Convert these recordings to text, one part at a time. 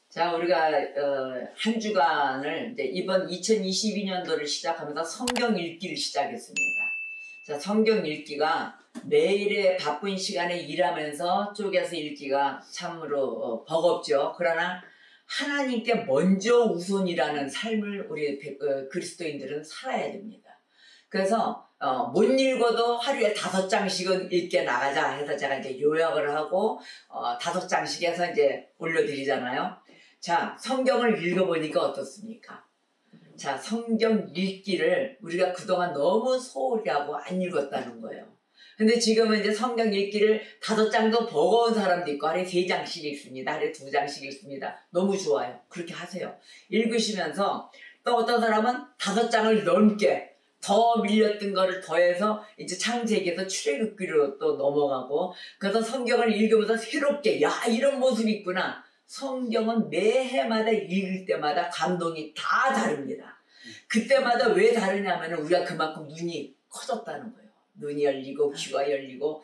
자, 우리가 한 주간을 이제 이번 2022년도를 시작하면서 성경 읽기를 시작했습니다. 자, 성경 읽기가 매일의 바쁜 시간에 일하면서 쪼개서 읽기가 참으로 버겁죠. 그러나 하나님께 먼저 우선이라는 삶을 우리 그리스도인들은 살아야 됩니다. 그래서 못 읽어도 하루에 5장씩은 읽게 나가자 해서 제가 이제 요약을 하고 5장씩 해서 이제 올려드리잖아요. 자, 성경을 읽어보니까 어떻습니까? 자, 성경 읽기를 우리가 그동안 너무 소홀히 하고 안 읽었다는 거예요. 근데 지금은 이제 성경 읽기를 5장도 버거운 사람도 있고 하루에 3장씩 읽습니다. 하루에 2장씩 읽습니다. 너무 좋아요. 그렇게 하세요. 읽으시면서 또 어떤 사람은 5장을 넘게 더 밀렸던 거를 더해서 이제 창세기에서 출애굽기로 또 넘어가고, 그래서 성경을 읽으면서 새롭게, 야, 이런 모습이 있구나. 성경은 매해마다 읽을 때마다 감동이 다 다릅니다. 그때마다 왜 다르냐면 우리가 그만큼 눈이 커졌다는 거예요. 눈이 열리고 귀가 열리고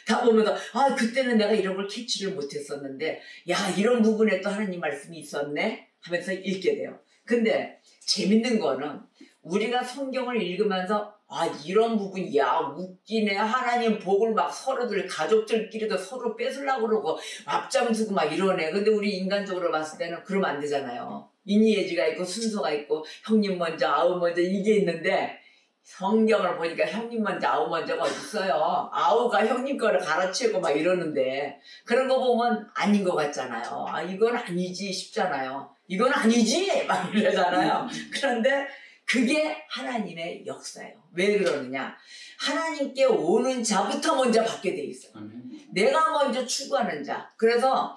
다 보면서 아, 그때는 내가 이런 걸 캐치를 못했었는데 야, 이런 부분에 또 하나님 말씀이 있었네 하면서 읽게 돼요. 근데 재밌는 거는 우리가 성경을 읽으면서 아, 이런 부분, 야, 웃기네. 하나님 복을 막 서로들, 가족들끼리도 서로 뺏으려고 그러고, 앞장서고 막 이러네. 근데 우리 인간적으로 봤을 때는 그러면 안 되잖아요. 인의예지가 있고, 순서가 있고, 형님 먼저, 아우 먼저, 이게 있는데, 성경을 보니까 형님 먼저, 아우 먼저가 어딨어요. 아우가 형님 거를 갈아치우고 막 이러는데, 그런 거 보면 아닌 것 같잖아요. 아, 이건 아니지 싶잖아요. 이건 아니지! 막 이러잖아요. 그런데, 그게 하나님의 역사예요. 왜 그러느냐? 하나님께 오는 자부터 먼저 받게 돼 있어요. 내가 먼저 추구하는 자. 그래서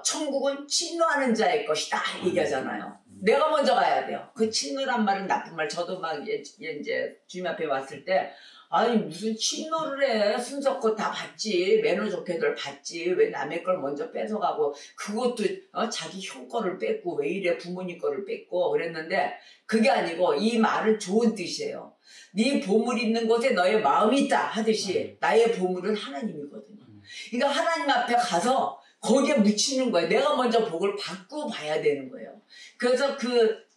천국은 친노하는 자의 것이다 얘기하잖아요. 내가 먼저 가야 돼요. 그 친노란 말은 나쁜 말. 저도 막 이제 주님 앞에 왔을 때 아니 무슨 친노를 해. 순서껏 다 받지. 매너 좋게들 받지. 왜 남의 걸 먼저 뺏어가고 그것도 자기 형 거를 뺏고 왜 이래 부모님 거를 뺏고 그랬는데 그게 아니고 이 말은 좋은 뜻이에요. 네 보물 있는 곳에 너의 마음이 있다 하듯이 나의 보물은 하나님이거든요. 그러니까 하나님 앞에 가서 거기에 묻히는 거예요. 내가 먼저 복을 받고 봐야 되는 거예요. 그래서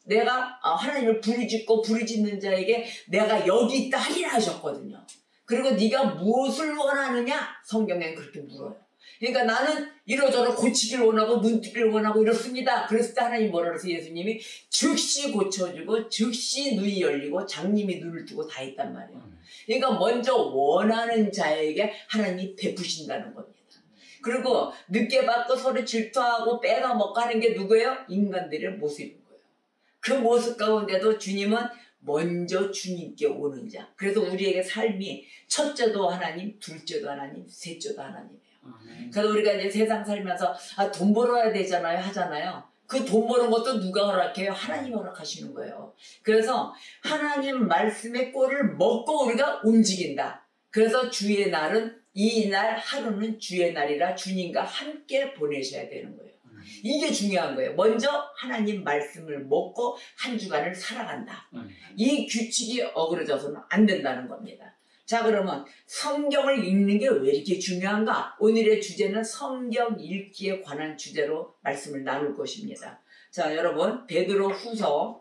내가 하나님을 부르짖는 자에게 내가 여기 있다 하리라 하셨거든요. 그리고 네가 무엇을 원하느냐? 성경에는 그렇게 물어요. 그러니까 나는 이러저러 고치기를 원하고 눈뜨기를 원하고 이렇습니다. 그랬을 때 하나님 뭐라 그러세요? 예수님이 즉시 고쳐주고 즉시 눈이 열리고 장님이 눈을 뜨고 다 했단 말이에요. 그러니까 먼저 원하는 자에게 하나님이 베푸신다는 겁니다. 그리고 늦게 받고 서로 질투하고 빼가 먹고 하는 게 누구예요? 인간들의 모습인 거예요. 그 모습 가운데도 주님은 먼저 주님께 오는 자. 그래서 우리에게 삶이 첫째도 하나님, 둘째도 하나님, 셋째도 하나님이에요. 그래서 우리가 이제 세상 살면서 돈 벌어야 되잖아요 하잖아요. 그 돈 버는 것도 누가 허락해요? 하나님 허락하시는 거예요. 그래서 하나님 말씀의 꼴을 먹고 우리가 움직인다. 그래서 주의 날은 이 날 하루는 주의 날이라 주님과 함께 보내셔야 되는 거예요. 이게 중요한 거예요. 먼저 하나님 말씀을 먹고 한 주간을 살아간다. 이 규칙이 어그러져서는 안 된다는 겁니다. 자, 그러면 성경을 읽는 게 왜 이렇게 중요한가? 오늘의 주제는 성경 읽기에 관한 주제로 말씀을 나눌 것입니다. 자, 여러분 베드로 후서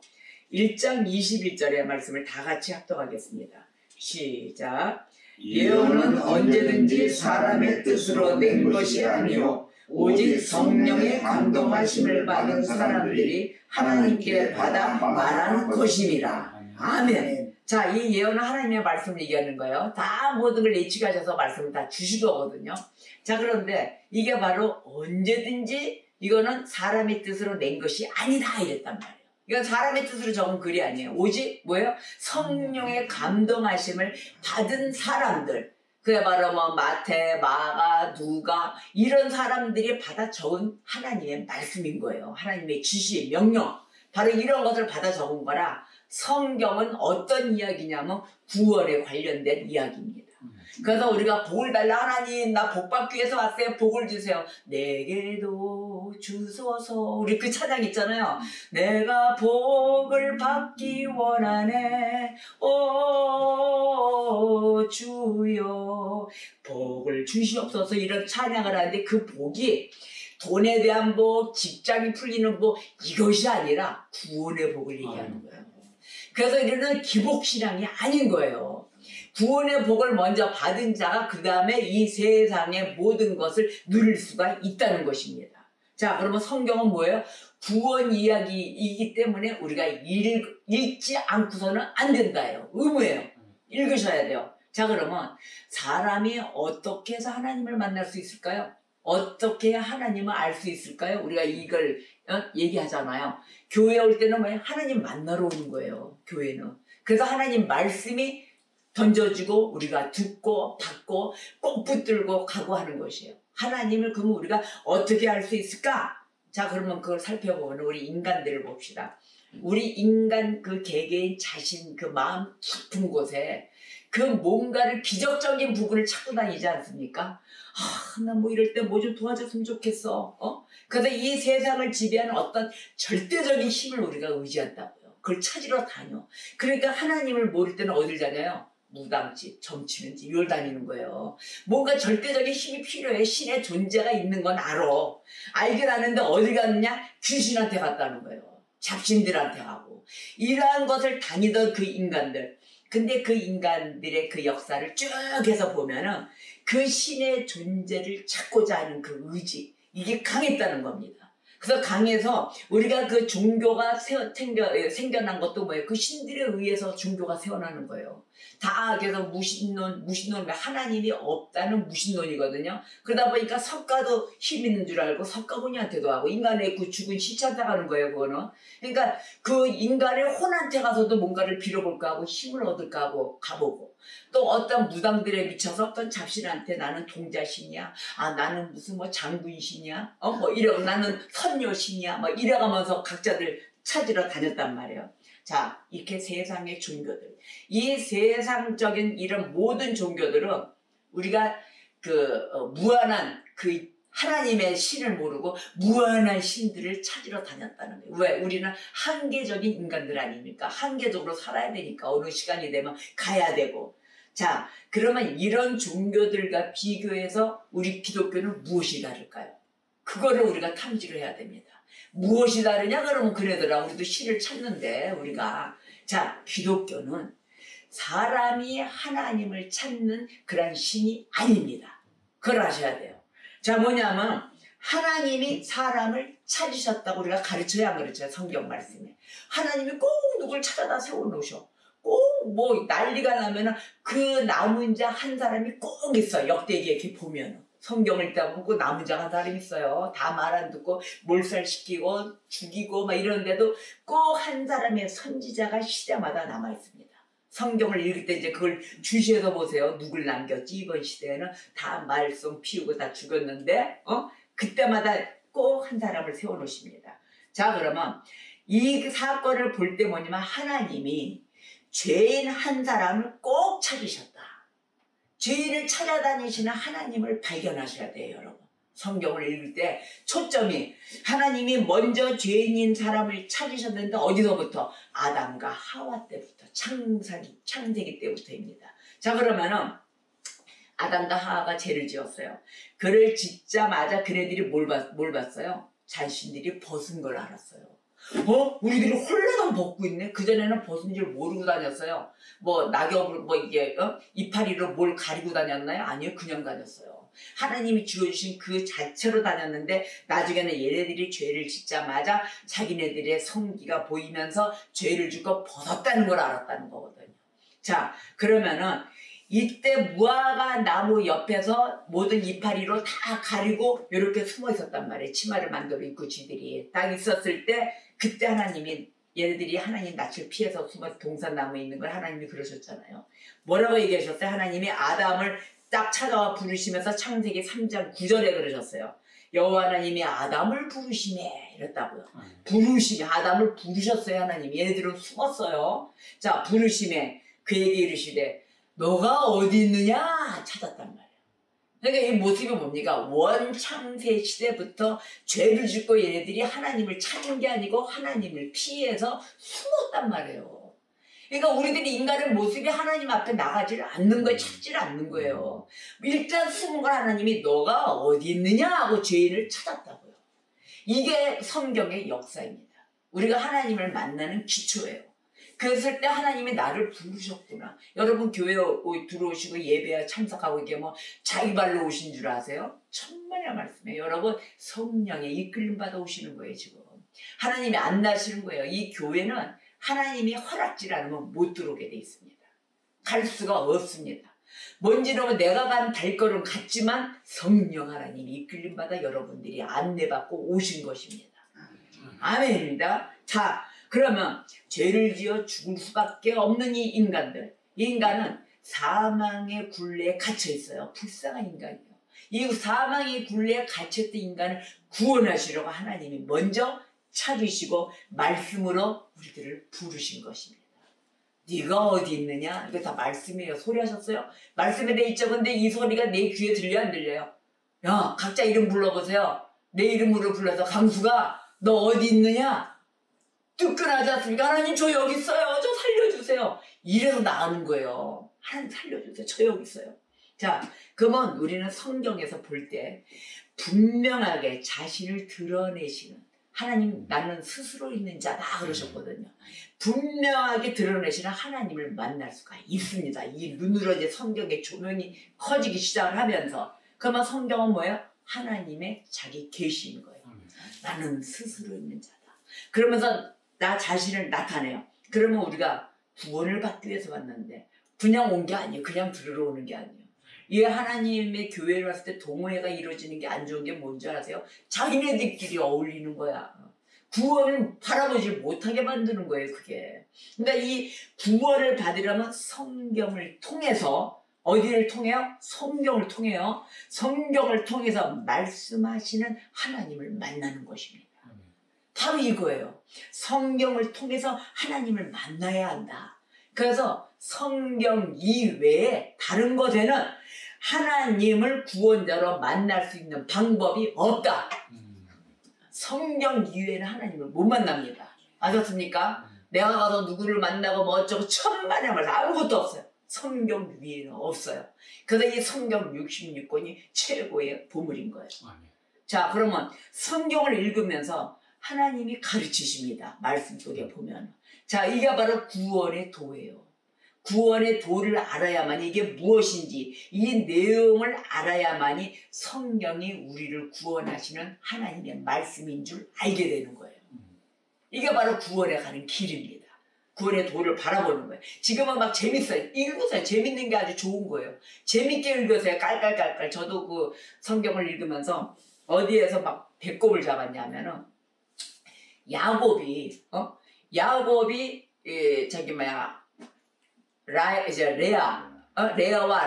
1장 21절의 말씀을 다 같이 합독하겠습니다. 시작. 예언은 언제든지 사람의 뜻으로 낸 것이 아니요 오직 성령의 감동하심을 받은 사람들이 하나님께 받아 말하는 것임이라. 아멘. 자, 이 예언은 하나님의 말씀을 얘기하는 거예요. 다 모든 걸 예측하셔서 말씀을 다 주시거든요. 자, 그런데 이게 바로 언제든지 이거는 사람의 뜻으로 낸 것이 아니다 이랬단 말이에요. 이건 사람의 뜻으로 적은 글이 아니에요. 오직 뭐예요? 성령의 감동하심을 받은 사람들. 그게 바로 뭐 마태, 마가, 누가 이런 사람들이 받아 적은 하나님의 말씀인 거예요. 하나님의 지시, 명령. 바로 이런 것을 받아 적은 거라 성경은 어떤 이야기냐면 구원에 관련된 이야기입니다. 그래서 우리가 복을 달라 하나님 나 복 받기 위해서 왔어요. 복을 주세요. 내게도 주소서. 우리 그 찬양 있잖아요. 내가 복을 받기 원하네. 오 주여 복을 주시옵소서 이런 찬양을 하는데 그 복이 돈에 대한 복, 직장이 풀리는 복, 이것이 아니라 구원의 복을 얘기하는 거예요. 그래서 이거는 기복신앙이 아닌 거예요. 구원의 복을 먼저 받은 자가 그 다음에 이 세상의 모든 것을 누릴 수가 있다는 것입니다. 자, 그러면 성경은 뭐예요? 구원 이야기이기 때문에 우리가 읽지 않고서는 안 된다예요. 의무예요. 읽으셔야 돼요. 자, 그러면 사람이 어떻게 해서 하나님을 만날 수 있을까요? 어떻게 해야 하나님을 알 수 있을까요? 우리가 이걸 얘기하잖아요. 교회 올 때는 뭐예요? 하나님 만나러 오는 거예요. 교회는. 그래서 하나님 말씀이 던져지고 우리가 듣고 받고 꼭 붙들고 가고 하는 것이에요. 하나님을 그러면 우리가 어떻게 알 수 있을까? 자, 그러면 그걸 살펴보면 우리 인간들을 봅시다. 우리 인간 그 개개인 자신 그 마음 깊은 곳에 그 뭔가를 기적적인 부분을 찾고 다니지 않습니까? 나 뭐 이럴 때 뭐 좀 도와줬으면 좋겠어. 그래서 이 세상을 지배하는 어떤 절대적인 힘을 우리가 의지한다고요. 그걸 찾으러 다녀. 그러니까 하나님을 모를 때는 어딜 다녀요? 무당집, 점치는 집, 이걸 다니는 거예요. 뭔가 절대적인 힘이 필요해. 신의 존재가 있는 건 알아. 알긴 아는데 어디 갔느냐? 귀신한테 갔다는 거예요. 잡신들한테 가고. 이러한 것을 다니던 그 인간들. 근데 그 인간들의 그 역사를 쭉 해서 보면은 그 신의 존재를 찾고자 하는 그 의지, 이게 강했다는 겁니다. 그래서 강해서 우리가 그 종교가 생겨난 것도 뭐예요? 그 신들에 의해서 종교가 세워나는 거예요. 다 그래서 무신론, 하나님이 없다는 무신론이거든요. 그러다 보니까 석가도 힘 있는 줄 알고 석가모니한테도 하고 인간의 그 죽은 시체한테 가는 거예요, 그거는. 그러니까 그 인간의 혼한테 가서도 뭔가를 빌어볼까 하고 힘을 얻을까 하고 가보고 또 어떤 무당들에 미쳐서 어떤 잡신한테 나는 동자신이야, 나는 무슨 뭐 장군신이야, 나는 선녀신이야, 이래가면서 각자들 찾으러 다녔단 말이에요. 자, 이렇게 세상의 종교들, 이 세상적인 이런 모든 종교들은 우리가 무한한 그 하나님의 신을 모르고 무한한 신들을 찾으러 다녔다는 거예요. 왜? 우리는 한계적인 인간들 아닙니까? 한계적으로 살아야 되니까 어느 시간이 되면 가야 되고. 자, 그러면 이런 종교들과 비교해서 우리 기독교는 무엇이 다를까요? 그거를 우리가 탐지를 해야 됩니다. 무엇이 다르냐? 그러면 그러더라. 우리도 신을 찾는데 우리가. 자, 기독교는 사람이 하나님을 찾는 그런 신이 아닙니다. 그걸 아셔야 돼요. 자, 뭐냐면 하나님이 사람을 찾으셨다고 우리가 가르쳐야 안 가르쳐요? 성경 말씀에. 하나님이 꼭 누굴 찾아다 세워놓으셔. 꼭 뭐 난리가 나면은 그 남은 자 한 사람이 꼭 있어. 역대기에 이렇게 보면은. 성경을 읽다 보고 남은 자 한 사람이 있어요. 다 말 안 듣고 몰살시키고 죽이고 이러는데도 꼭 한 사람의 선지자가 시대마다 남아있습니다. 성경을 읽을 때 이제 그걸 주시해서 보세요. 누굴 남겼지? 이번 시대에는 다 말썽 피우고 다 죽었는데, 그때마다 꼭 한 사람을 세워놓으십니다. 자, 그러면 이 사건을 볼 때 뭐냐면 하나님이 죄인 한 사람을 꼭 찾으셨다. 죄인을 찾아다니시는 하나님을 발견하셔야 돼요, 여러분. 성경을 읽을 때 초점이 하나님이 먼저 죄인인 사람을 찾으셨는데 어디서부터? 아담과 하와 때부터, 창세기 때부터입니다. 자, 그러면은 아담과 하와가 죄를 지었어요. 그를 짓자마자 그네들이 뭘 봤어요? 자신들이 벗은 걸 알았어요. 우리들이 홀라당 벗고 있네? 그전에는 벗은 줄 모르고 다녔어요. 낙엽을, 이파리로 뭘 가리고 다녔나요? 아니요, 그냥 다녔어요. 하나님이 주어주신 그 자체로 다녔는데, 나중에는 얘네들이 죄를 짓자마자 자기네들의 성기가 보이면서 죄를 짓고 벗었다는 걸 알았다는 거거든요. 자, 그러면은, 이때 무화과 나무 옆에서 모든 이파리로 다 가리고 이렇게 숨어 있었단 말이에요. 치마를 만들어 입고 쥐들이 딱 있었을 때 그때 하나님이 얘네들이 하나님 낯을 피해서 숨어서 동산나무에 있는 걸 하나님이 그러셨잖아요. 뭐라고 얘기하셨어요? 하나님이 아담을 딱 찾아와 부르시면서 창세기 3장 9절에 그러셨어요. 여호와 하나님이 아담을 부르시네 이랬다고요. 부르시네, 아담을 부르셨어요. 하나님이. 얘네들은 숨었어요. 자, 부르시네, 그에게 이르시되 너가 어디 있느냐 찾았단 말이에요. 그러니까 이 모습이 뭡니까? 원창세 시대부터 죄를 짓고 얘네들이 하나님을 찾은 게 아니고 하나님을 피해서 숨었단 말이에요. 그러니까 우리들이 인간의 모습이 하나님 앞에 나가지를 않는 거예요. 찾지를 않는 거예요. 일단 숨은 걸 하나님이 너가 어디 있느냐 하고 죄인을 찾았다고요. 이게 성경의 역사입니다. 우리가 하나님을 만나는 기초예요. 그랬을 때 하나님이 나를 부르셨구나. 여러분 교회 들어오시고 예배에 참석하고 이게 뭐 자기 발로 오신 줄 아세요? 천만의 말씀이에요. 여러분 성령의 이끌림 받아 오시는 거예요. 지금 하나님이 안 나시는 거예요. 이 교회는 하나님이 허락질 않으면 못 들어오게 돼 있습니다. 갈 수가 없습니다. 뭔지는 내가 간 발걸음 같지만 성령 하나님이 이끌림 받아 여러분들이 안내받고 오신 것입니다. 아멘입니다. 자, 그러면 죄를 지어 죽을 수밖에 없는 이 인간들, 이 인간은 사망의 굴레에 갇혀 있어요. 불쌍한 인간이에요. 이 사망의 굴레에 갇혔던 인간을 구원하시려고 하나님이 먼저 찾으시고 말씀으로 우리들을 부르신 것입니다. 네가 어디 있느냐? 이거 다 말씀이에요. 소리 하셨어요? 말씀에 돼 있죠. 근데 이 소리가 내 귀에 들려 안 들려요? 야, 각자 이름 불러보세요. 내 이름으로 불러서 강수가 너 어디 있느냐? 뜨끈하지 않습니까? 하나님 저 여기 있어요. 저 살려주세요. 이래서 나오는 거예요. 하나님 살려주세요. 저 여기 있어요. 자, 그러면 우리는 성경에서 볼 때 분명하게 자신을 드러내시는 하나님 나는 스스로 있는 자다 그러셨거든요. 분명하게 드러내시는 하나님을 만날 수가 있습니다. 이 눈으로 이제 성경의 조명이 커지기 시작을 하면서 그러면 성경은 뭐예요? 하나님의 자기 계시인 거예요. 나는 스스로 있는 자다. 그러면서 나 자신을 나타내요. 그러면 우리가 구원을 받기 위해서 왔는데 그냥 온 게 아니에요. 그냥 들으러 오는 게 아니에요. 이 하나님의 교회를 왔을 때 동호회가 이루어지는 게 안 좋은 게 뭔지 아세요? 자기네들끼리 어울리는 거야. 구원을 바라보지 못하게 만드는 거예요. 그게. 그러니까 이 구원을 받으려면 성경을 통해서 어디를 통해요? 성경을 통해요. 성경을 통해서 말씀하시는 하나님을 만나는 것입니다. 바로 이거예요. 성경을 통해서 하나님을 만나야 한다. 그래서 성경 이외에 다른 것에는 하나님을 구원자로 만날 수 있는 방법이 없다. 성경 이외에는 하나님을 못 만납니다. 아셨습니까? 내가 가서 누구를 만나고 뭐 어쩌고 천만의 말 아무것도 없어요. 성경 위에는 없어요. 그래서 이 성경 66권이 최고의 보물인 거예요. 자, 그러면 성경을 읽으면서 하나님이 가르치십니다. 말씀 속에 보면. 자, 이게 바로 구원의 도예요. 구원의 도를 알아야만 이게 무엇인지 이 내용을 알아야만이 성경이 우리를 구원하시는 하나님의 말씀인 줄 알게 되는 거예요. 이게 바로 구원에 가는 길입니다. 구원의 도를 바라보는 거예요. 지금은 막 재밌어요. 읽으세요. 재밌는 게 아주 좋은 거예요. 재밌게 읽으세요. 깔깔깔깔. 저도 그 성경을 읽으면서 어디에서 막 배꼽을 잡았냐면은 야곱이 레아와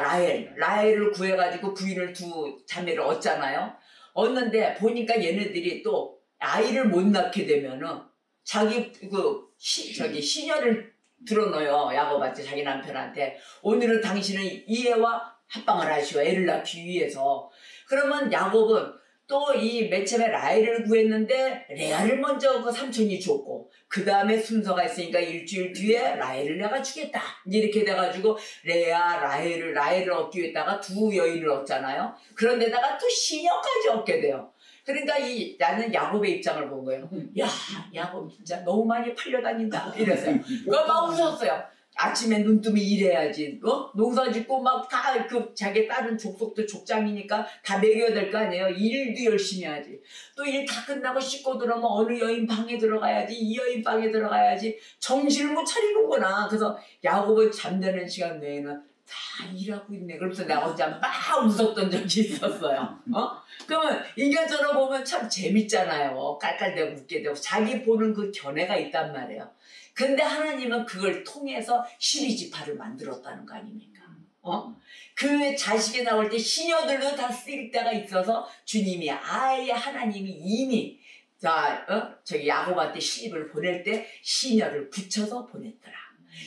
라헬을 구해가지고 부인을 두 자매를 얻잖아요. 얻는데 보니까 얘네들이 또 아이를 못 낳게 되면은 자기 시녀를 들어놓아요. 야곱한테 자기 남편한테 오늘은 당신은 이 애와 합방을 하시오. 애를 낳기 위해서. 그러면 야곱은 또 이 맨 처음에 라헬을 구했는데 레아를 먼저 그 삼촌이 줬고 그 다음에 순서가 있으니까 일주일 뒤에 라헬을 내가 주겠다 이렇게 돼가지고 라헬을 얻기 위해다가 두 여인을 얻잖아요. 그런데다가 또 시녀까지 얻게 돼요. 그러니까 나는 야곱의 입장을 본 거예요. 야, 야곱 진짜 너무 많이 팔려다닌다 이랬어요. 그거 막 웃었어요. 아침에 눈뜨면 일해야지, 농사 짓고 막 다 자기 다른 족속도 족장이니까 다 먹여야 될 거 아니에요. 일도 열심히 하지. 또 일 다 끝나고 씻고 들어오면 어느 여인 방에 들어가야지, 이 여인 방에 들어가야지. 정신을 못 차리는구나. 그래서 야곱은 잠자는 시간 외에는 다 일하고 있네. 그러면서 내가 혼자 막 웃었던 적이 있었어요. 그러면 인간적으로 보면 참 재밌잖아요. 깔깔대고 웃게 되고 자기 보는 그 견해가 있단 말이에요. 근데 하나님은 그걸 통해서 12지파를 만들었다는 거 아닙니까? 그 자식이 나올 때 시녀들도 다 쓸 때가 있어서 주님이 아예 하나님이 이미 야곱한테 시집을 보낼 때 시녀를 붙여서 보냈더라.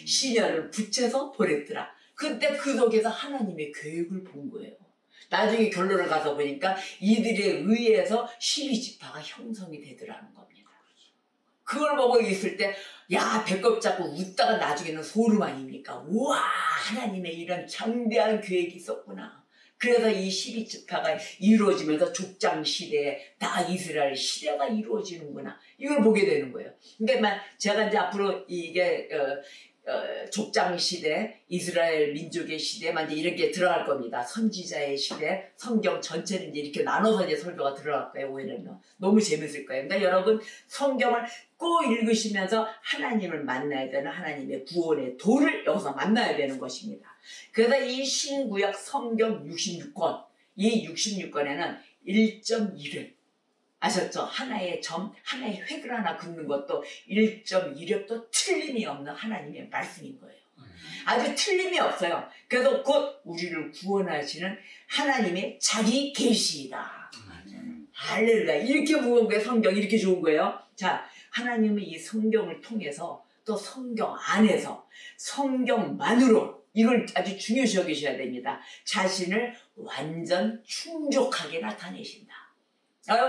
시녀를 붙여서 보냈더라. 그때 그 속에서 하나님의 계획을 본 거예요. 나중에 결론을 가서 보니까 이들에 의해서 12지파가 형성이 되더라는 겁니다. 그걸 보고 있을 때 야, 배꼽 잡고 웃다가 나중에는 소름 아닙니까? 우와, 하나님의 이런 장대한 계획이 있었구나. 그래서 이 12지파가 이루어지면서 족장 시대에 다 이스라엘 시대가 이루어지는구나. 이걸 보게 되는 거예요. 그러니까 제가 이제 앞으로 이게 족장 시대, 이스라엘 민족의 시대, 이제 이런 게 들어갈 겁니다. 선지자의 시대, 성경 전체를 이제 이렇게 나눠서 이제 설교가 들어갈 거예요. 오해는요. 너무 재밌을 거예요. 그러니까 여러분 성경을 꼭 읽으시면서 하나님을 만나야 되는 하나님의 구원의 도를 여기서 만나야 되는 것입니다. 그래서 이 신구약 성경 66권, 이 66권에는 1.1을 아셨죠? 하나의 점, 하나의 획을 하나 긋는 것도 1.1획도 틀림이 없는 하나님의 말씀인 거예요. 아주 틀림이 없어요. 그래서 곧 우리를 구원하시는 하나님의 자기 계시이다. 할렐루야. 이렇게 무거운 거예요. 성경이 이렇게 좋은 거예요. 자, 하나님은 이 성경을 통해서 또 성경 안에서 성경만으로 이걸 아주 중요시 여기셔야 됩니다. 자신을 완전 충족하게 나타내신다.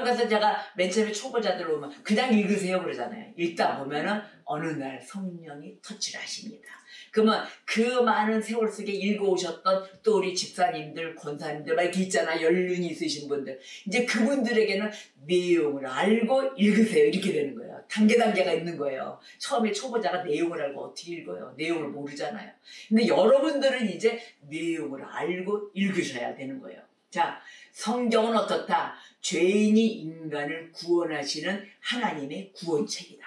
그래서 제가 맨 처음에 초보자들 오면 그냥 읽으세요 그러잖아요. 읽다 보면은 어느 날 성령이 터치를 하십니다. 그러면 그 많은 세월 속에 읽어오셨던 또 우리 집사님들, 권사님들 막 이렇게 있잖아. 연륜이 있으신 분들. 이제 그분들에게는 내용을 알고 읽으세요. 이렇게 되는 거예요. 단계가 있는 거예요. 처음에 초보자가 내용을 알고 어떻게 읽어요? 내용을 모르잖아요. 근데 여러분들은 이제 내용을 알고 읽으셔야 되는 거예요. 자, 성경은 어떻다? 죄인이 인간을 구원하시는 하나님의 구원책이다.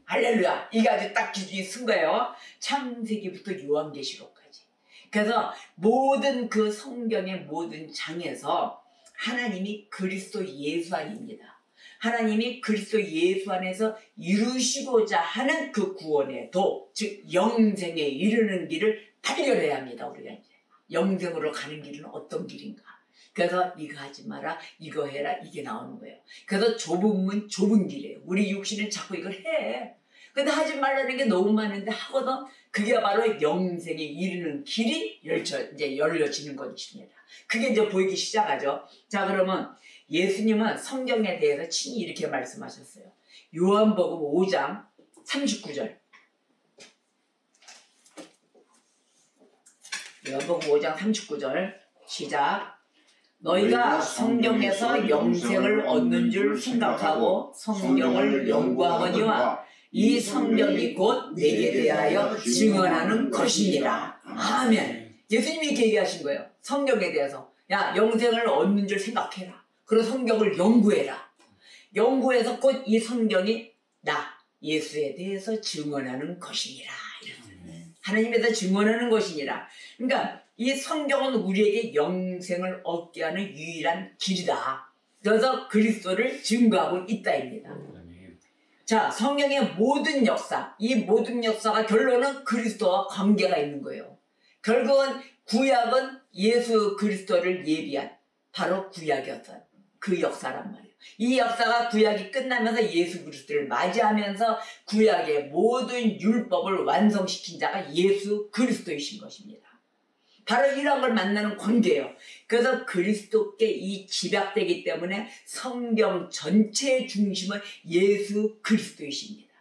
할렐루야. 이게 아주 딱 기준이 쓴 거예요. 창세기부터 요한계시록까지. 그래서 모든 그 성경의 모든 장에서 하나님이 그리스도 예수 안입니다. 하나님이 그리스도 예수 안에서 이루시고자 하는 그 구원의 도, 즉 영생에 이르는 길을 발견해야 합니다. 우리가 이제 영생으로 가는 길은 어떤 길인가. 그래서 이거 하지 마라, 이거 해라, 이게 나오는 거예요. 그래서 좁은 문, 좁은 길이에요. 우리 육신은 자꾸 이걸 해. 근데 하지 말라는 게 너무 많은데 하거든. 그게 바로 영생에 이르는 길이 이제 열려지는 것입니다. 그게 이제 보이기 시작하죠. 자, 그러면 예수님은 성경에 대해서 친히 이렇게 말씀하셨어요. 요한복음 5장 39절. 요한복음 5장 39절. 시작. 너희가 성경에서 영생을 얻는 줄 생각하고 성경을 연구하거니와 이 성경이 곧 내게 대하여 증언하는 것이니라. 아멘. 예수님이 이렇게 얘기하신 거예요. 성경에 대해서. 야, 영생을 얻는 줄 생각해라. 그리고 성경을 연구해라. 연구해서 곧 이 성경이 나, 예수에 대해서 증언하는 것이니라. 하나님에 대해서 증언하는 것이니라. 그러니까 이 성경은 우리에게 영생을 얻게 하는 유일한 길이다. 그래서 그리스도를 증거하고 있다입니다. 자, 성경의 모든 역사, 이 모든 역사가 결론은 그리스도와 관계가 있는 거예요. 결국은 구약은 예수 그리스도를 예비한 바로 구약이었던 그 역사란 말이에요. 이 역사가 구약이 끝나면서 예수 그리스도를 맞이하면서 구약의 모든 율법을 완성시킨 자가 예수 그리스도이신 것입니다. 바로 이런 걸 만나는 관계예요. 그래서 그리스도께 이 집약되기 때문에 성경 전체의 중심은 예수 그리스도이십니다.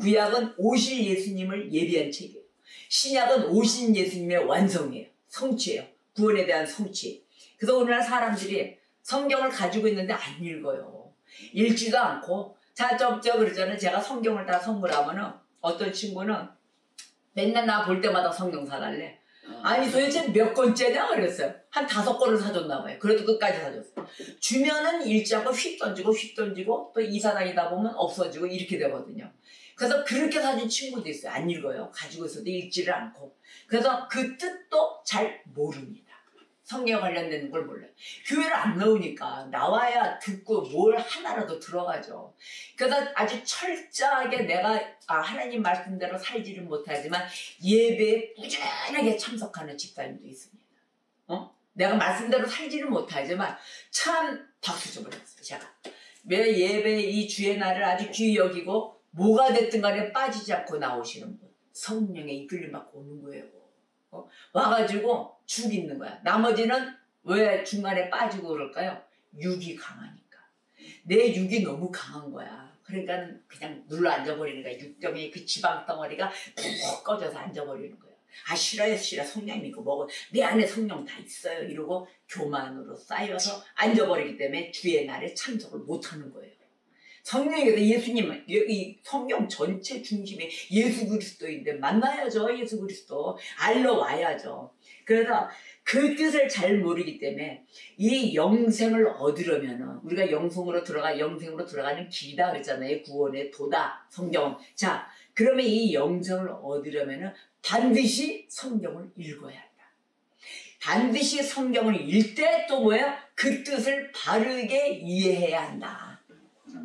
구약은 오실 예수님을 예비한 책이에요. 신약은 오신 예수님의 완성이에요. 성취예요. 구원에 대한 성취. 그래서 오늘날 사람들이 성경을 가지고 있는데 안 읽어요. 읽지도 않고. 자, 그러잖아요. 제가 성경을 다 선물하면은 어떤 친구는 맨날 나 볼 때마다 성경 사달래. 아니 도대체 몇 권째냐 그랬어요. 한 5권을 사줬나 봐요. 그래도 끝까지 사줬어요. 주면은 읽지 않고 휙 던지고 또 이사 다니다 보면 없어지고 이렇게 되거든요. 그래서 그렇게 사준 친구도 있어요. 안 읽어요. 가지고 있어도 읽지를 않고. 그래서 그 뜻도 잘 모릅니다. 성경 관련된 걸 몰라요. 교회를 안 나오니까 나와야 듣고 뭘 하나라도 들어가죠. 그래서 아주 철저하게 내가 하나님 말씀대로 살지는 못하지만 예배에 꾸준하게 참석하는 집사님도 있습니다. 내가 말씀대로 살지는 못하지만 참 박수 쳐버렸어요. 제가 왜 예배 이 주의 날을 아주 귀히 여기고 뭐가 됐든 간에 빠지지 않고 나오시는 분, 성령의 이끌림 받고 오는 거예요. 와가지고 죽 있는 거야. 나머지는 왜 중간에 빠지고 그럴까요? 육이 강하니까. 내 육이 너무 강한 거야. 그러니까 그냥 눌러 앉아버리는 거야. 육경의 그 지방 덩어리가 푹 꺼져서 앉아버리는 거야. 아 싫어요 싫어 성령 믿고 뭐고 내 안에 성령 다 있어요 이러고 교만으로 쌓여서 앉아버리기 때문에 주의 날에 참석을 못하는 거예요. 성령에서 예수님은 이 성경 전체 중심이 예수 그리스도인데 만나야죠. 예수 그리스도 알러 와야죠. 그래서 그 뜻을 잘 모르기 때문에 이 영생을 얻으려면은 우리가 영생으로 들어가는 길이다 그랬잖아요. 구원의 도다 성경. 자 그러면 이 영생을 얻으려면은 반드시 성경을 읽어야 한다. 반드시 성경을 읽을 때 또 뭐야? 그 뜻을 바르게 이해해야 한다.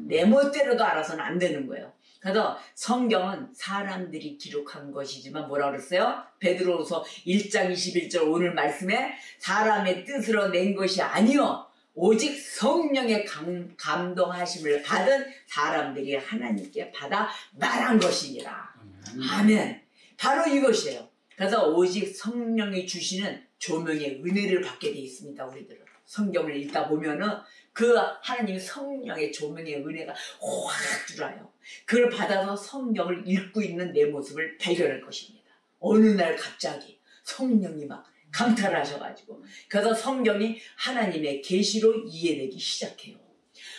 내 멋대로도 알아서는 안 되는 거예요. 그래서 성경은 사람들이 기록한 것이지만 뭐라 그랬어요? 베드로후서 1장 21절 오늘 말씀에 사람의 뜻으로 낸 것이 아니요 오직 성령의 감동하심을 받은 사람들이 하나님께 받아 말한 것이니라. 아멘. 바로 이것이에요. 그래서 오직 성령이 주시는 조명의 은혜를 받게 돼 있습니다. 우리들은 성경을 읽다 보면은 그 하나님의 성령의 조명의 은혜가 확 들어와요. 그걸 받아서 성경을 읽고 있는 내 모습을 발견할 것입니다. 어느 날 갑자기 성령이 막 강탈을 하셔가지고 그래서 성경이 하나님의 계시로 이해되기 시작해요.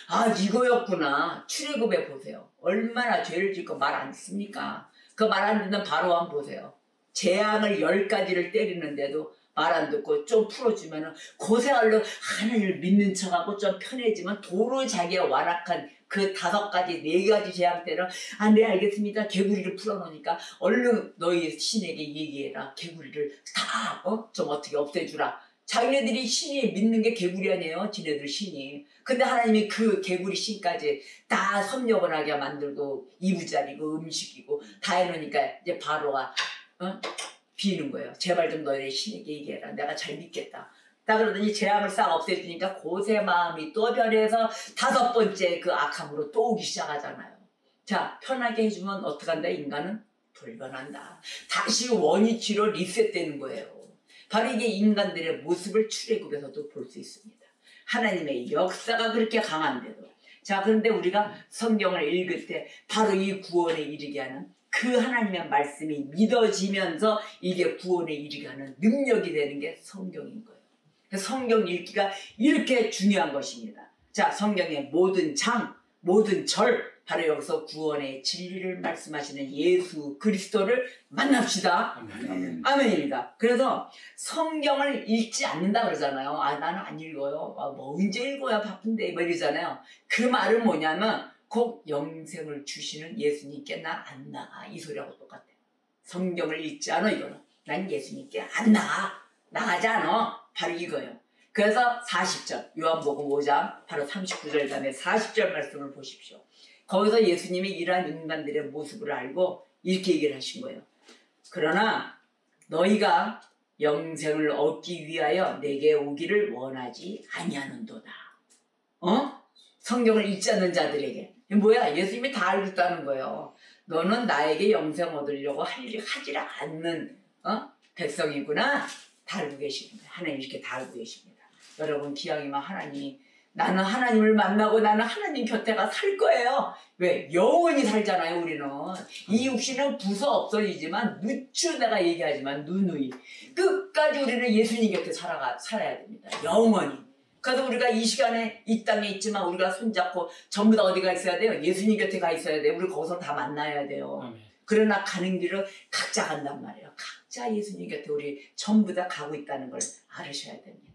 아 이거였구나. 출애굽에 보세요. 얼마나 죄를 짓고 말 안 듣습니까? 그 말 안 듣는 바로왕 보세요. 재앙을 10가지를 때리는데도 말 안 듣고 좀 풀어주면은 고생하려고 하나님을 믿는 척하고 좀 편해지면 도로 자기가 완악한 그 5가지 4가지 재앙 때는 아 네 알겠습니다. 개구리를 풀어놓으니까 얼른 너희 신에게 얘기해라. 개구리를 다 좀 어떻게 없애주라. 자기네들이 신이 믿는 게 개구리 아니에요. 지네들 신이. 근데 하나님이 그 개구리 신까지 다 섭렵을 하게 만들고 이부자리고 음식이고 다 해놓으니까 이제 바로가 비는 거예요. 제발 좀 너희 신에게 얘기해라. 내가 잘 믿겠다. 딱 그러더니 재앙을 싹 없애주니까 고세 마음이 또 변해서 5번째 그 악함으로 또 오기 시작하잖아요. 자 편하게 해주면 어떡한다 인간은? 돌변한다. 다시 원위치로 리셋되는 거예요. 바로 이게 인간들의 모습을 출애굽에서도 볼 수 있습니다. 하나님의 역사가 그렇게 강한데도 자 그런데 우리가 성경을 읽을 때 바로 이 구원에 이르게 하는 그 하나님의 말씀이 믿어지면서 이게 구원에 이르게 하는 능력이 되는 게 성경인 거예요. 성경 읽기가 이렇게 중요한 것입니다. 자, 성경의 모든 장, 모든 절, 바로 여기서 구원의 진리를 말씀하시는 예수 그리스도를 만납시다. 아멘. 아멘입니다. 그래서 성경을 읽지 않는다 그러잖아요. 아, 나는 안 읽어요. 아, 뭐 언제 읽어야 바쁜데 뭐 이러잖아요. 그 말은 뭐냐면 곧 영생을 주시는 예수님께 나 안 나가 이 소리하고 똑같아요. 성경을 읽지 않아 이거는. 난 예수님께 안 나가. 나가지 않아. 바로 이거예요. 그래서 40절 요한복음 5장 바로 39절 다음에 40절 말씀을 보십시오. 거기서 예수님이 이러한 인간들의 모습을 알고 이렇게 얘기를 하신 거예요. 그러나 너희가 영생을 얻기 위하여 내게 오기를 원하지 아니하는도다. 성경을 읽지 않는 자들에게. 뭐야? 예수님이 다 알고 있다는 거예요. 너는 나에게 영생 얻으려고 하지 않는 백성이구나. 다 알고 계십니다. 하나님 이렇게 다 알고 계십니다. 여러분 기왕이면 하나님이 나는 하나님을 만나고 나는 하나님 곁에 가 살 거예요. 왜? 영원히 살잖아요 우리는. 이 육신은 부서 없어지지만 누추 내가 얘기하지만 누누이 끝까지 우리는 예수님 곁에 살아야 됩니다. 영원히. 그래서 우리가 이 시간에 이 땅에 있지만 우리가 손잡고 전부 다 어디가 있어야 돼요? 예수님 곁에 가 있어야 돼요. 우리 거기서 다 만나야 돼요. 아멘. 그러나 가는 길을 각자 간단 말이에요. 각자 예수님 곁에 우리 전부 다 가고 있다는 걸 알으셔야 됩니다.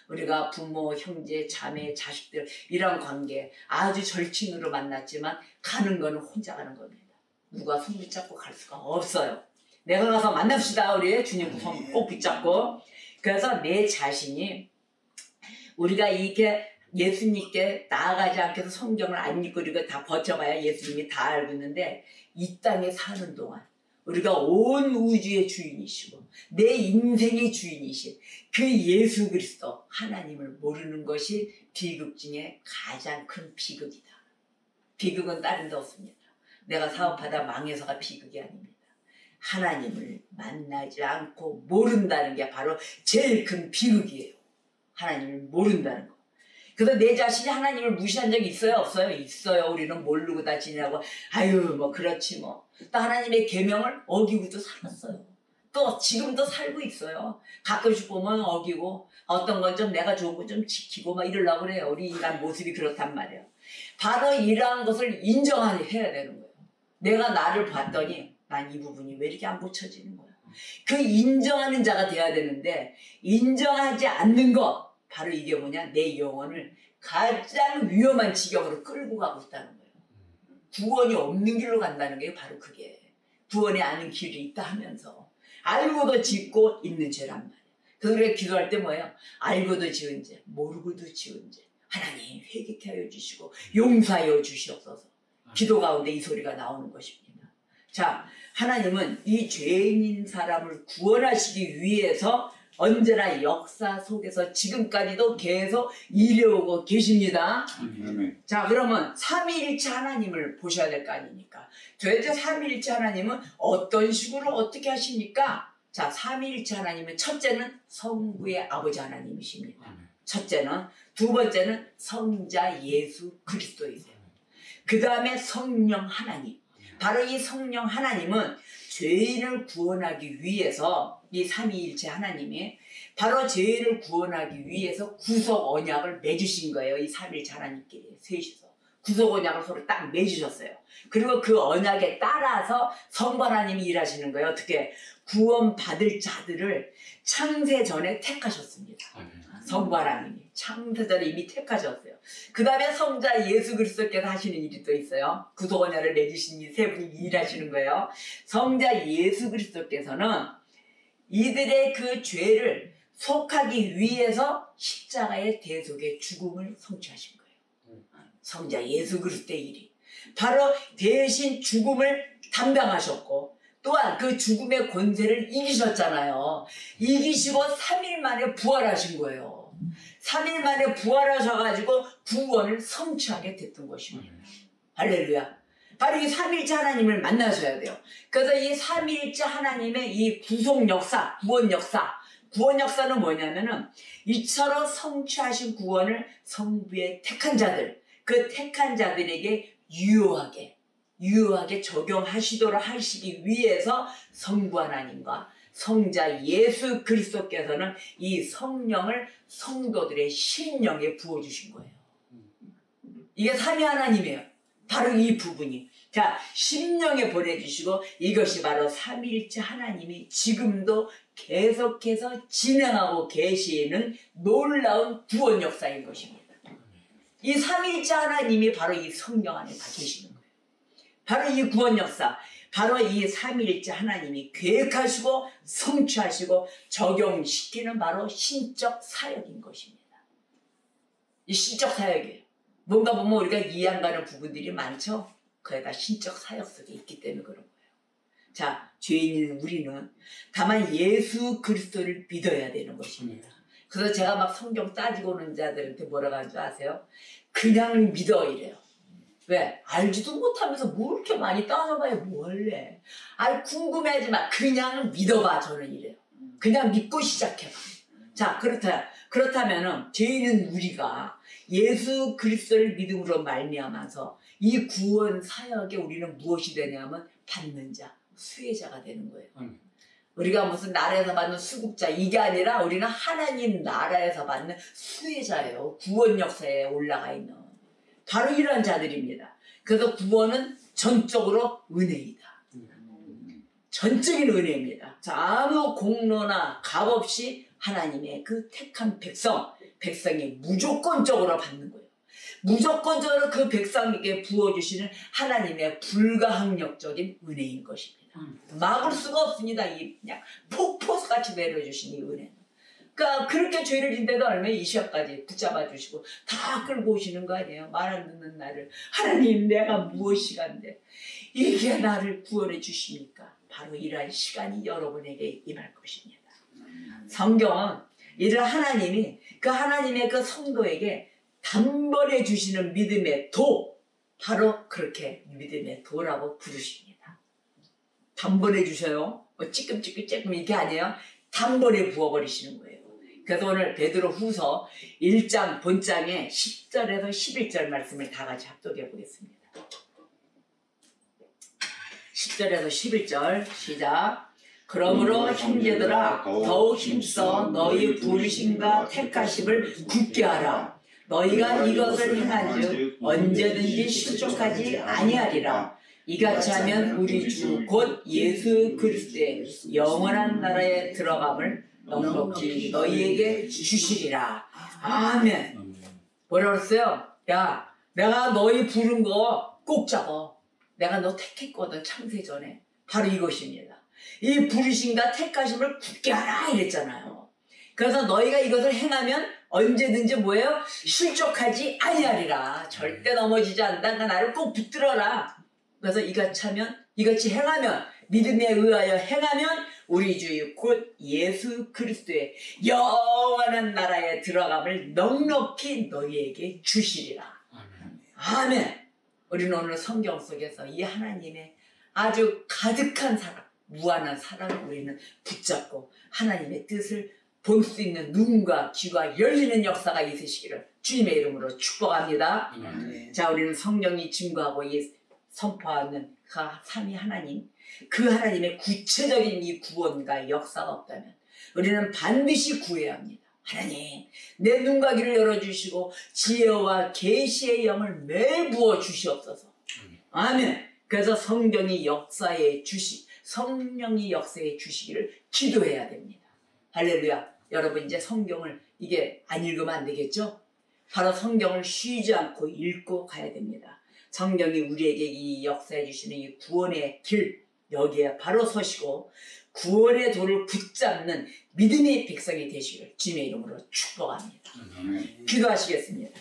우리가 부모, 형제, 자매, 자식들 이런 관계 아주 절친으로 만났지만 가는 거는 혼자 가는 겁니다. 누가 손 붙잡고 갈 수가 없어요. 내가 가서 만납시다. 우리 주님 손 꼭 붙잡고. 그래서 내 자신이 우리가 이렇게 예수님께 나아가지 않게 해서 성경을 안 읽고 이거 다 버텨봐야 예수님이 다 알고 있는데 이 땅에 사는 동안 우리가 온 우주의 주인이시고 내 인생의 주인이신 그 예수 그리스도 하나님을 모르는 것이 비극 중에 가장 큰 비극이다. 비극은 다른 데 없습니다. 내가 사업하다 망해서가 비극이 아닙니다. 하나님을 만나지 않고 모른다는 게 바로 제일 큰 비극이에요. 하나님을 모른다는 거. 그래서 내 자신이 하나님을 무시한 적이 있어요? 없어요? 있어요. 우리는 모르고 다 지내고 아유 뭐 그렇지 뭐. 또 하나님의 계명을 어기고도 살았어요. 또 지금도 살고 있어요. 가끔씩 보면 어기고 어떤 건 좀 내가 좋은 거 좀 지키고 막 이러려고 그래요. 우리 인간 모습이 그렇단 말이에요. 바로 이러한 것을 인정해야 되는 거예요. 내가 나를 봤더니 난 이 부분이 왜 이렇게 안 고쳐지는 거야. 그 인정하는 자가 돼야 되는데 인정하지 않는 것, 바로 이게 뭐냐, 내 영혼을 가장 위험한 지경으로 끌고 가고 있다는 거예요. 구원이 없는 길로 간다는 게 바로 그게 구원이 아닌 길이 있다 하면서 알고도 짓고 있는 죄란 말이에요. 그래서 기도할 때 뭐예요? 알고도 지은 죄, 모르고도 지은 죄, 하나님 회개케 하여 주시고 용서하여 주시옵소서. 기도 가운데 이 소리가 나오는 것입니다. 자, 하나님은 이 죄인인 사람을 구원하시기 위해서 언제나 역사 속에서 지금까지도 계속 일해오고 계십니다. 자, 그러면 삼위일체 하나님을 보셔야 될 거 아닙니까? 도대체 삼위일체 하나님은 어떤 식으로 어떻게 하십니까? 자, 삼위일체 하나님은 첫째는 성부의 아버지 하나님이십니다. 첫째는. 두 번째는 성자 예수 그리스도이세요. 그 다음에 성령 하나님. 바로 이 성령 하나님은 죄인을 구원하기 위해서 이 삼위일체 하나님이 바로 죄인을 구원하기 위해서 구속 언약을 맺으신 거예요. 이 삼위일체 하나님끼리 셋이서 구속 언약을 서로 딱 맺으셨어요. 그리고 그 언약에 따라서 성부 하나님이 일하시는 거예요. 어떻게? 구원받을 자들을 창세 전에 택하셨습니다. 성부 하나님이 창세 전에 이미 택하셨어요. 그 다음에 성자 예수 그리스도께서 하시는 일이 또 있어요. 구속 언약을 맺으신 이 세 분이 일하시는 거예요. 성자 예수 그리스도께서는 이들의 그 죄를 속하기 위해서 십자가의 대속의 죽음을 성취하신 거예요. 성자 예수 그리스도의 일이 바로 대신 죽음을 담당하셨고 또한 그 죽음의 권세를 이기셨잖아요. 이기시고 3일 만에 부활하신 거예요. 3일 만에 부활하셔가지고 구원을 성취하게 됐던 것입니다. 할렐루야. 바로 이 삼위일체 하나님을 만나셔야 돼요. 그래서 이 삼위일체 하나님의 이 구속 역사, 구원 역사, 구원 역사는 뭐냐면은 이처럼 성취하신 구원을 성부의 택한 자들, 그 택한 자들에게 유효하게 적용하시도록 하시기 위해서 성부 하나님과 성자 예수 그리스도께서는 이 성령을 성도들의 심령에 부어주신 거예요. 이게 삼위 하나님이에요. 바로 이 부분이. 자, 심령에 보내주시고 이것이 바로 삼위일체 하나님이 지금도 계속해서 진행하고 계시는 놀라운 구원 역사인 것입니다. 이 삼위일체 하나님이 바로 이 성령 안에 다 계시는 거예요. 바로 이 구원 역사, 바로 이 삼위일체 하나님이 계획하시고 성취하시고 적용시키는 바로 신적 사역인 것입니다. 이 신적 사역이에요. 뭔가 보면 우리가 이해 안 가는 부분들이 많죠? 그게 다 신적 사역 속에 있기 때문에 그런 거예요. 자, 죄인인 우리는 다만 예수 그리스도를 믿어야 되는 것입니다. 그래서 제가 막 성경 따지고 오는 자들한테 뭐라고 하는 줄 아세요? 그냥 믿어 이래요. 왜? 알지도 못하면서 뭐 이렇게 많이 따져봐야 뭘래? 아이 궁금해하지 마. 그냥 믿어봐. 저는 이래요. 그냥 믿고 시작해봐. 자, 그렇다면은 죄인은 우리가 예수 그리스도를 믿음으로 말미암아서 이 구원 사역에 우리는 무엇이 되냐면 받는 자, 수혜자가 되는 거예요. 우리가 무슨 나라에서 받는 수급자 이게 아니라 우리는 하나님 나라에서 받는 수혜자예요. 구원 역사에 올라가 있는 바로 이런 자들입니다. 그래서 구원은 전적으로 은혜이다. 전적인 은혜입니다. 자, 아무 공로나 값 없이 하나님의 그 택한 백성이 무조건적으로 받는 거예요. 무조건적으로 그 백성에게 부어주시는 하나님의 불가항력적인 은혜인 것입니다. 막을 수가 없습니다. 이 그냥 폭포수같이 내려주신 이 은혜는. 그러니까 그렇게 죄를 진데도 얼마나 이 시간까지 붙잡아 주시고 다 끌고 오시는 거 아니에요. 말 안 듣는 나를 하나님 내가 무엇이간데 이게 나를 구원해 주십니까? 바로 이러한 시간이 여러분에게 임할 것입니다. 성경은 이를 하나님이 그 하나님의 그 성도에게 단번에 주시는 믿음의 도, 바로 그렇게 믿음의 도라고 부르십니다. 단번에 주셔요. 찌끔찌끔 이게 아니에요. 단번에 부어버리시는 거예요. 그래서 오늘 베드로 후서 1장 본장에 10절에서 11절 말씀을 다 같이 합독해 보겠습니다. 10절에서 11절 시작. 그러므로 형제들아 더욱 힘써 너희 부르심과 택하심을 굳게 하라. 너희가 이것을 행한즉 언제든지 실족하지 아니하리라. 이같이 하면 우리 주 곧 예수 그리스도의 영원한 나라에 들어감을 넉넉히 너희에게 주시리라. 아멘. 뭐라 그랬어요? 야, 내가 너희 부른 거 꼭 잡아. 내가 너 택했거든, 창세전에. 바로 이것입니다. 이 부르심과 택하심을 굳게 하라 이랬잖아요. 그래서 너희가 이것을 행하면 언제든지 뭐예요? 실족하지 아니하리라. 절대 넘어지지 않는다. 그러니까 나를 꼭 붙들어라. 그래서 이같이 행하면, 믿음에 의하여 행하면 우리 주 곧 예수 그리스도의 영원한 나라에 들어감을 넉넉히 너희에게 주시리라. 아멘. 우리는 오늘 성경 속에서 이 하나님의 아주 가득한 사랑, 무한한 사랑을 우리는 붙잡고 하나님의 뜻을 볼 수 있는 눈과 귀가 열리는 역사가 있으시기를 주님의 이름으로 축복합니다. 자, 우리는 성령이 증거하고 선포하는 그 삼위 하나님, 그 하나님의 구체적인 이 구원과 역사가 없다면 우리는 반드시 구해야 합니다. 하나님, 내 눈과 귀를 열어주시고 지혜와 계시의 영을 매일 부어 주시옵소서. 아멘. 그래서 성령이 역사해 주시기를 기도해야 됩니다. 할렐루야. 여러분, 이제 성경을 이게 안 읽으면 안 되겠죠? 바로 성경을 쉬지 않고 읽고 가야 됩니다. 성경이 우리에게 이 역사해 주시는 이 구원의 길, 여기에 바로 서시고 구원의 도를 붙잡는 믿음의 백성이 되시기를 주님의 이름으로 축복합니다. 기도하시겠습니다.